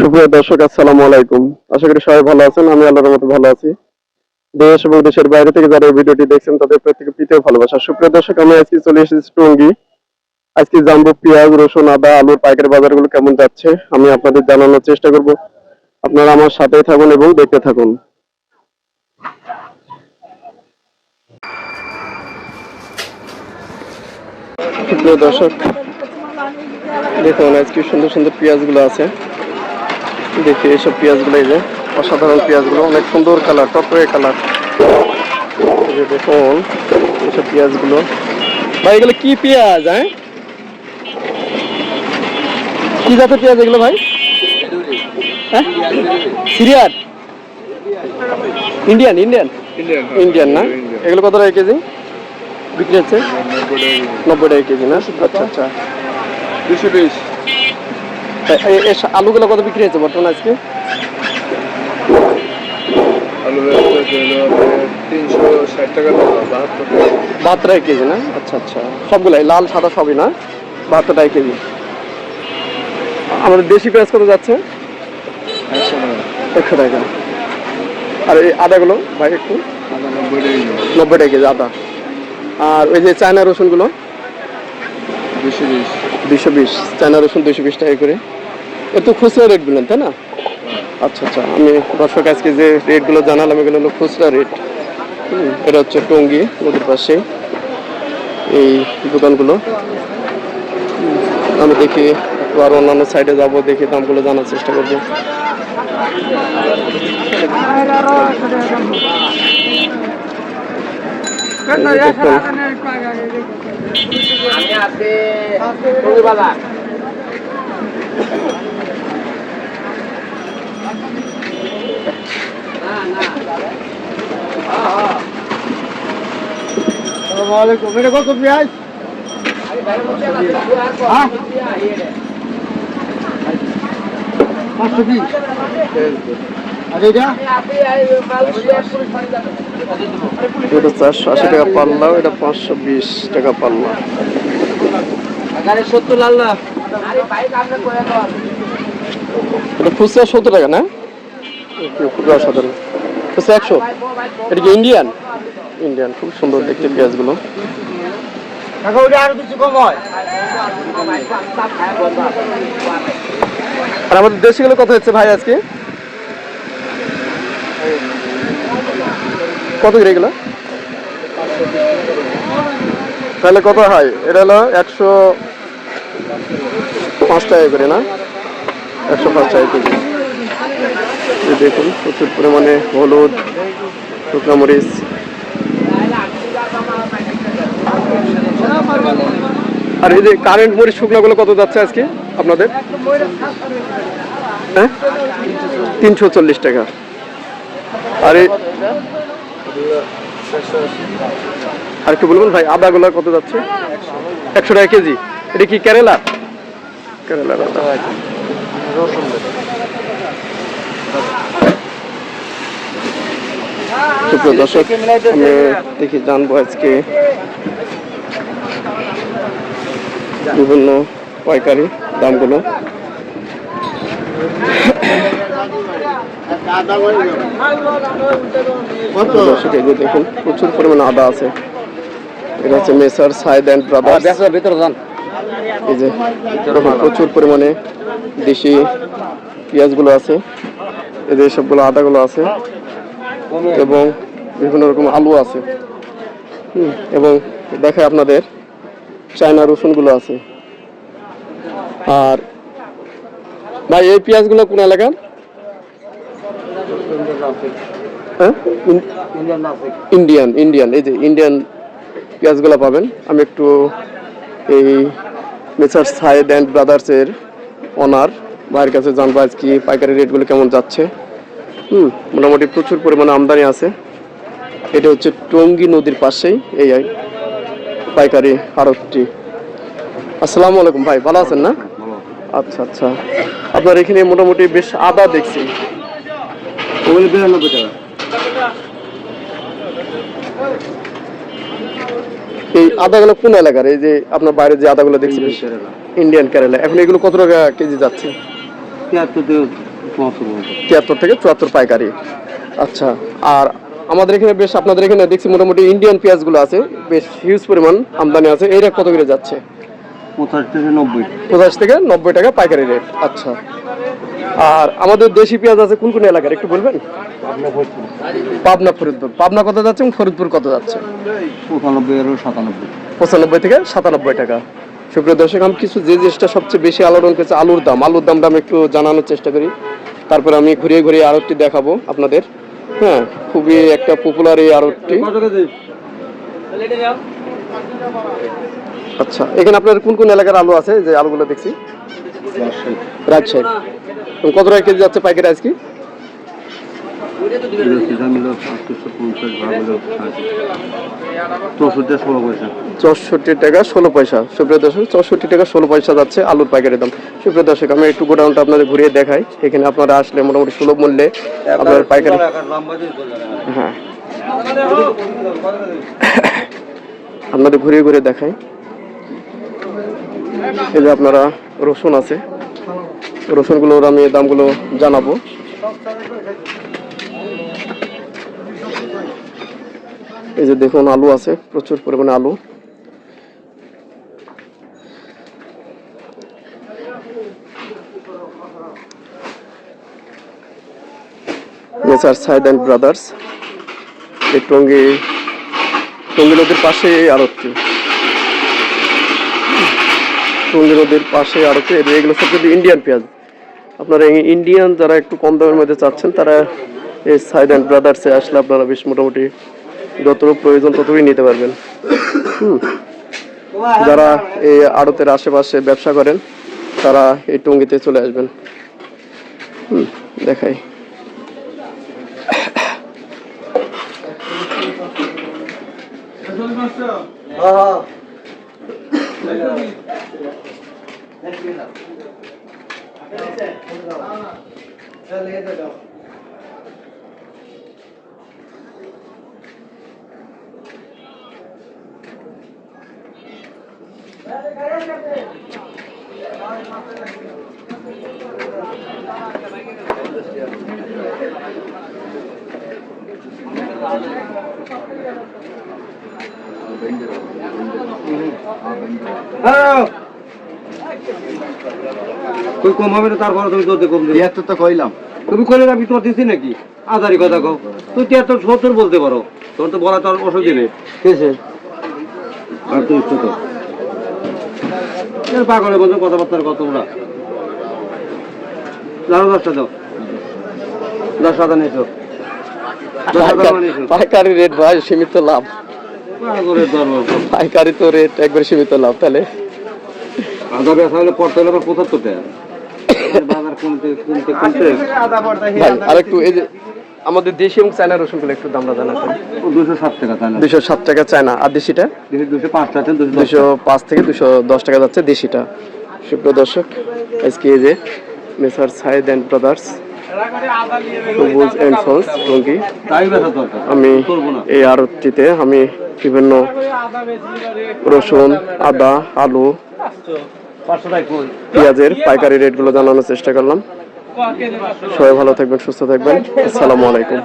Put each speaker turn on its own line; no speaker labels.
সুপ্রিয় দর্শক, আসসালামু আলাইকুম। আশা করি সবাই ভালো আছেন। আমি আল্লাহর মতো ভালো আছি। দেশ এবং দেশের বাইরে থেকে যারা এই ভিডিওটি দেখছেন তাদের প্রত্যেকে প্রীতীয় ভালোবাসা। সুপ্রিয় দর্শক, আমি আজকে চলে এসেছি টঙ্গী। আজকে জানবো পেঁয়াজ, রসুন, আদা, আলুর পাইকারি বাজারগুলো কেমন যাচ্ছে আমি আপনাদের জানানোর চেষ্টা করব। আপনারা আমার সাথেই থাকুন এবং দেখতে থাকুন। সুপ্রিয় দর্শক, দেখুন আজকে সুন্দর সুন্দর পেঁয়াজগুলো আছে। দেখি এইসব পেঁয়াজগুলো, এই যে অসাধারণ পেঁয়াজগুলো, অনেক সুন্দর কালার, টকটকে কালার। এই যে দেখুন এইসব পেঁয়াজগুলো। ভাই এগুলো কি পেঁয়াজ? হ্যাঁ, কি জাতের পেঁয়াজ এগুলো ভাই? হ্যাঁ, সিরিয়ার, ইন্ডিয়ান ইন্ডিয়ান ইন্ডিয়ান না? এগুলো কত টাকা কেজি বিক্রি হচ্ছে? 90 টাকা কেজি না? আচ্ছা আচ্ছা। 220। আলুগুলো কত বিক্রি হচ্ছে বর্তমানে আজকে?
আলু 360 টাকা,
72 টাকা কেজি না? আচ্ছা আচ্ছা, সবগুলাই লাল সাদা সবই না? 72 টাকা কেজি। আমাদের দেশি পেঁয়াজ কত যাচ্ছে? 100 টাকা। আর এই আদাগুলো ভাই একটু? 90 টাকা কেজি আদা। আর ওই যে চায়না রসুনগুলো? 220। চায়না রসুন 220 টাকা করে। একটু খুচরা রেট বললেন তাই না? আচ্ছা আচ্ছা, আমি দর্শক আজকে যে রেটগুলো জানালাম এগুলো হলো খুচরা রেট। এটা হচ্ছে টঙ্গী নদীর পাশে এই দোকানগুলো। আমি দেখি একটু আর অন্যান্য সাইডে যাবো, দেখি দামগুলো জানার চেষ্টা করবো।
এটা কত পেঁয়াজ?
এটা 480 টাকা পাল্লা, এটা 520 টাকা পাল্লা। এটা খুচরা 70 টাকা না? খুচরা সাধারণ খুচরা 100। এটা কি ইন্ডিয়ান? ইন্ডিয়ান, খুব সুন্দর দেখতে পেঁয়াজগুলো।
আরো কিছু কম হয়।
আর আমাদের দেশিগুলো কত হচ্ছে ভাই আজকে? কত করে এগুলো? তাহলে কত হয়? এটা হলো 105 টাকা করে না? 105 টাকা কেজি। দেখুন প্রচুর পরিমাণে হলুদ, শুকনো মরিচ। আর এই যে কারেন্ট মরিচ শুকনোগুলো কত যাচ্ছে আজকে আপনাদের? হ্যাঁ, 340 টাকা। আর আর একটু বলবেন ভাই, আদাগুলো কত যাচ্ছে? 100 টাকা কেজি। এটা কি কেরালা? কেরালার আদা। সুপ্রিয় দর্শক, আমি দেখি জানবো আজকে বিভিন্ন পাইকারি দামগুলো। দর্শক এই যে দেখুন প্রচুর পরিমাণে আদা আছে। এটা হচ্ছে মেসার সাইদ অ্যান্ড ব্রাদার্স। এই যে দেখুন প্রচুর পরিমাণে দেশি পেঁয়াজগুলো আছে, এই যে সবগুলো আদাগুলো আছে এবং বিভিন্ন রকম আলু আছে। এবং দেখে আপনাদের চায়না রসুনগুলো আছে। আর ভাই এই পেঁয়াজগুলো কোন এলাকার? হ্যাঁ, ইন্ডিয়ান ইন্ডিয়ান। এই যে ইন্ডিয়ান পেঁয়াজগুলো পাবেন। আমি একটু এই মেসার সাইদ অ্যান্ড ব্রাদার্সের ওনার ভাইয়ের কাছে জানবো আজকে পাইকারি রেটগুলো কেমন যাচ্ছে। মোটামুটি প্রচুর পরিমাণে আমদানি আছে। এটা হচ্ছে টঙ্গী নদীর পাশেই এই পাইকারি আড়তটি। আসসালামু আলাইকুম ভাই, ভালো আছেন না? আচ্ছা আচ্ছা, আপনার এখানে মোটামুটি বেশ আদা দেখছি।
92 টাকা।
এই আদাগুলো কোন এলাকার? এই যে আপনার বাইরে যে আদাগুলো দেখছি ইন্ডিয়ান কেরালা। এখন এগুলো কত টাকা কেজি যাচ্ছে? 73 থেকে 74 পাইকারি। আচ্ছা, আর আমাদের এখানে বেশ আপনাদের এখানে দেখছি মোটামুটি ইন্ডিয়ান পেঁয়াজগুলো আছে, বেশ হিউজ পরিমাণ আমদানি আছে। এই রেট কত করে যাচ্ছে?
85 থেকে 90।
85 থেকে 90 টাকা পাইকারি রেট। আচ্ছা, আর আমাদের দেশি পেঁয়াজ আছে কোন কোন এলাকার একটু বলবেন? পাবনা, ফরিদপুর। পাবনা কত যাচ্ছে এবং ফরিদপুর কত যাচ্ছে?
95 আর 97।
95 থেকে 97 টাকা। সুপ্রিয় দর্শক, আমি কিছু যে জিনিসটা সবচেয়ে বেশি আলোড়ন করেছে আলুর দাম। আলুর দামটা আমি একটু জানানোর চেষ্টা করি, তারপরে আমি ঘুরিয়ে ঘুরিয়ে আড়তটি দেখাবো আপনাদের। হ্যাঁ, খুবই একটা পপুলার এই আড়তটি। আচ্ছা, এখানে আপনার কোন কোন এলাকার আলু আছে যে আলুগুলো দেখছি? রাজশাহী। কত টাকা কেজি যাচ্ছে পাইকারি আজকে? 64 টাকা 16 পয়সা। সুপ্রিয় দর্শক, 64 টাকা 16 পয়সা যাচ্ছে আলুর পাইকারি দাম। সুপ্রিয় দর্শক, আমি একটু গোডাউনটা আপনাদের ঘুরিয়ে দেখাই। এখানে আপনারা আসলে মোটামুটি সুলভ মূল্যে আপনার পাইকারি, হ্যাঁ আপনাদের ঘুরিয়ে ঘুরিয়ে দেখাই। এই যে আপনারা রসুন আছে, রসুনগুলোর আমি দামগুলো জানাবো। এই যে দেখুন আলু আছে, প্রচুর পরিমাণে আলু। নেচার সাইড অ্যান্ড ব্রাদার্স, এই টঙ্গী নদীর পাশে এই আড়তটি, টঙ্গী নদীর পাশে আড়তে। এগুলো সব কিন্তু ইন্ডিয়ান পেঁয়াজ। আপনারা ইন্ডিয়ান যারা একটু কম দামের মধ্যে চাচ্ছেন, তারা এই সাইড অ্যান্ড ব্রাদার্সে আসলে আপনারা বেশ মোটামুটি যতটুকু প্রয়োজন ততটুকুই নিতে পারবেন। যারা এই আড়তের আশেপাশে ব্যবসা করেন তারা এই টঙ্গীতে চলে আসবেন। দেখাই,
তুই কম হবে না, তারপরে তুমি তোর কম দিবি। 73 তো কইলাম, তুমি কইলে আমি তোর দিছি নাকি? আদারি কথা কও। তুই 73 70 বলতে পারো, তোর তো বলা তোর অসুবিধা নেই। কেছে আর তুই তো এর পাগলের মতো কথাবার্তার কত ওরা জানো। 10টা দাও, 10 টাকা নিছো।
পাইকারি রেট ভাই, সীমিত লাভ। পাইকারি তো রেট একবারে সীমিত লাভ। তাহলে
আদা বেচা হলে পড়তে হলে 75 টাকা। বাজার কমতে কমতে কমতে
ভাই আরেকটু এই যে আমাদের দেশি এবং চায়না রসুনগুলো একটু দামটা জানাতেন।
207 টাকা চায়না।
207 টাকা চায়না। আর দেশিটা?
205 টাকা,
205 থেকে 210 টাকা যাচ্ছে দেশিটা। সুপ্রিয় দর্শক, আজকে এই যে মেসার সাইদ অ্যান্ড ব্রাদার্স সবুজ অ্যান্ড সন্স টঙ্গী, আমি এই আড়তটিতে আমি বিভিন্ন রসুন, আদা, আলু, পেঁয়াজের পাইকারি রেটগুলো জানানোর চেষ্টা করলাম। সবাই ভালো থাকবেন, সুস্থ থাকবেন। আসসালামু আলাইকুম।